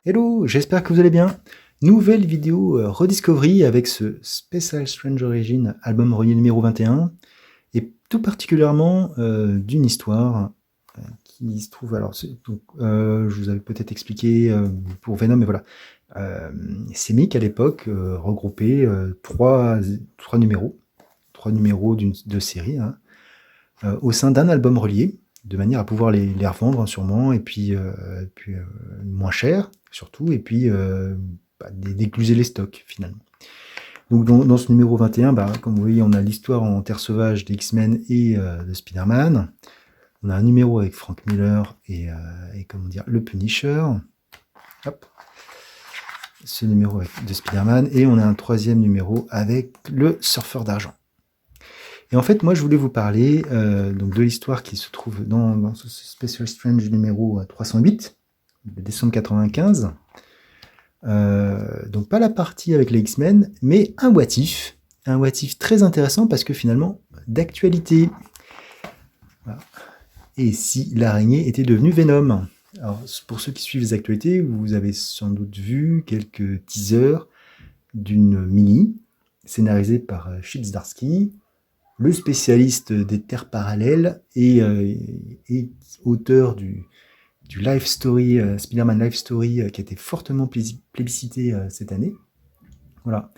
Hello, j'espère que vous allez bien. Nouvelle vidéo Rediscovery avec ce Special Strange Origin album relié numéro 21 et tout particulièrement d'une histoire qui se trouve, alors je vous avais peut-être expliqué pour Venom, mais voilà, c'est Mick à l'époque regroupait trois numéros de série hein, au sein d'un album relié, de manière à pouvoir les revendre sûrement, et puis moins cher surtout, et puis d'écluser les stocks finalement. Donc dans ce numéro 21, comme vous voyez, on a l'histoire en Terre Sauvage des X-Men et de Spider-Man. On a un numéro avec Frank Miller et comment dire, le Punisher. Hop. Ce numéro de Spider-Man. Et on a un troisième numéro avec le Surfeur d'Argent. Et en fait, moi, je voulais vous parler donc de l'histoire qui se trouve dans ce Special Strange numéro 308, de décembre 95. Donc pas la partie avec les X-Men, mais un what if très intéressant parce que finalement, d'actualité. Voilà. Et si l'araignée était devenue Venom? Alors, pour ceux qui suivent les actualités, vous avez sans doute vu quelques teasers d'une mini scénarisée par Chip Zdarsky, le spécialiste des terres parallèles et auteur du Life Story, Spider-Man Life Story, qui a été fortement plébiscité cette année. Voilà.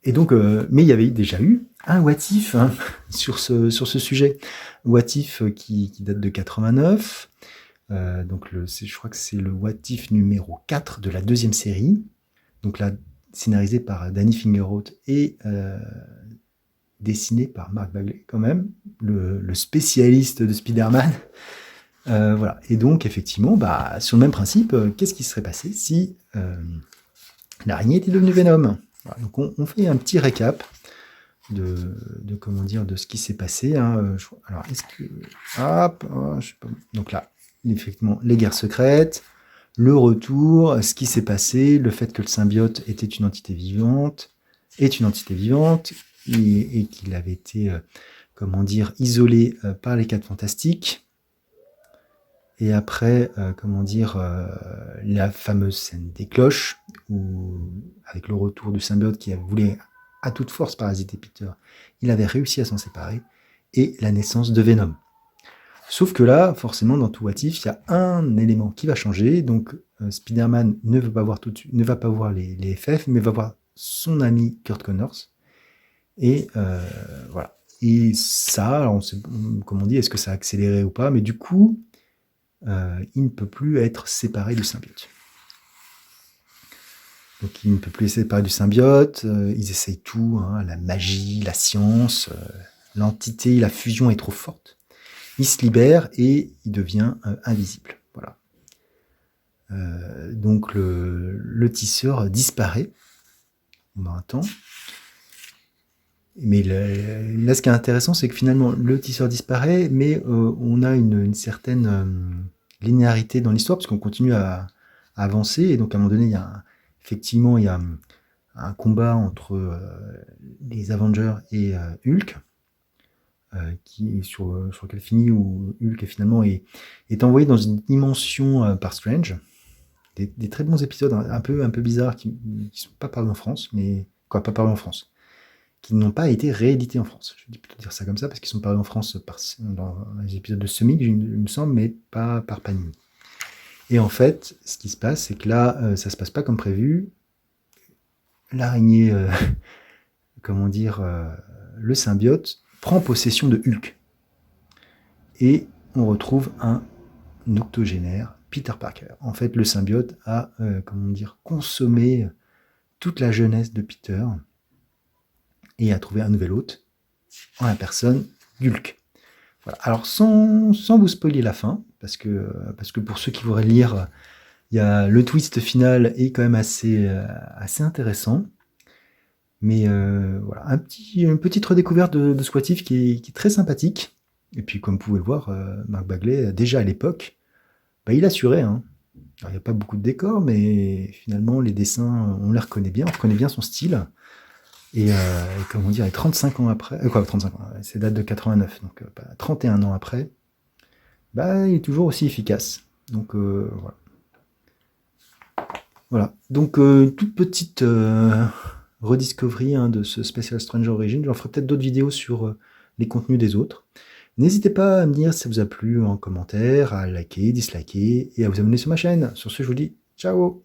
Et donc, mais il y avait déjà eu un what if hein, sur ce sujet. What if qui date de 89. Donc je crois que c'est le what if numéro 4 de la deuxième série. Donc là, scénarisé par Danny Fingeroth et dessiné par Mark Bagley quand même, le spécialiste de Spider-Man. Voilà. Et donc, effectivement, sur le même principe, qu'est-ce qui serait passé si l'araignée était devenue Venom? Voilà, donc, on fait un petit récap de comment dire, de ce qui s'est passé. Hein. Alors, est-ce que... Hop, je sais pas. Donc là, effectivement, les guerres secrètes, le retour, ce qui s'est passé, le fait que le symbiote était une entité vivante, et qu'il avait été, comment dire, isolé par les 4 Fantastiques. Et après, comment dire, la fameuse scène des cloches, où, avec le retour du symbiote qui voulait à toute force parasiter Peter, il avait réussi à s'en séparer, et la naissance de Venom. Sauf que là, forcément, dans tout What If, il y a un élément qui va changer, donc Spider-Man ne va pas voir les FF, mais va voir son ami Kurt Connors, et voilà. Et ça, alors on sait, comme on dit, est-ce que ça a accéléré ou pas, mais du coup, il ne peut plus être séparé du symbiote. Donc il ne peut plus être séparé du symbiote, ils essayent tout, hein, la magie, la science, l'entité, la fusion est trop forte. Il se libère et il devient invisible. Voilà. Donc le tisseur disparaît pendant un temps. Mais là, ce qui est intéressant, c'est que finalement, le tisseur disparaît, mais on a une certaine linéarité dans l'histoire, parce qu'on continue à avancer, et donc à un moment donné, il y a un combat entre les Avengers et Hulk, sur lequel finit, où Hulk finalement est envoyé dans une dimension par Strange. Des très bons épisodes, un peu bizarres, qui ne sont pas parlés en France, pas parlés en France, qui n'ont pas été réédités en France. Je vais plutôt dire ça comme ça, parce qu'ils sont parlés en France dans les épisodes de Semic, il me semble, mais pas par Panini. Et en fait, ce qui se passe, c'est que là, ça se passe pas comme prévu. L'araignée, comment dire, le symbiote, prend possession de Hulk. Et on retrouve un octogénaire, Peter Parker. En fait, le symbiote a, comment dire, consommé toute la jeunesse de Peter, et a trouvé un nouvel hôte en la personne d'Hulk. Voilà. Alors sans vous spoiler la fin, parce que pour ceux qui voudraient lire, il y a le twist final est quand même assez intéressant. Mais voilà, une petite redécouverte de ce What If qui est très sympathique. Et puis comme vous pouvez le voir, Mark Bagley, déjà à l'époque, il assurait. Hein. Alors, il n'y a pas beaucoup de décors, mais finalement les dessins, on les reconnaît bien, on reconnaît bien son style. Et comment dire, 35 ans après, 35 ans, c'est date de 89, donc 31 ans après, il est toujours aussi efficace. Donc voilà. Voilà, donc toute petite rediscovery de ce Special Stranger Origin. J'en ferai peut-être d'autres vidéos sur les contenus des autres. N'hésitez pas à me dire si ça vous a plu en commentaire, à liker, disliker et à vous abonner sur ma chaîne. Sur ce, je vous dis ciao!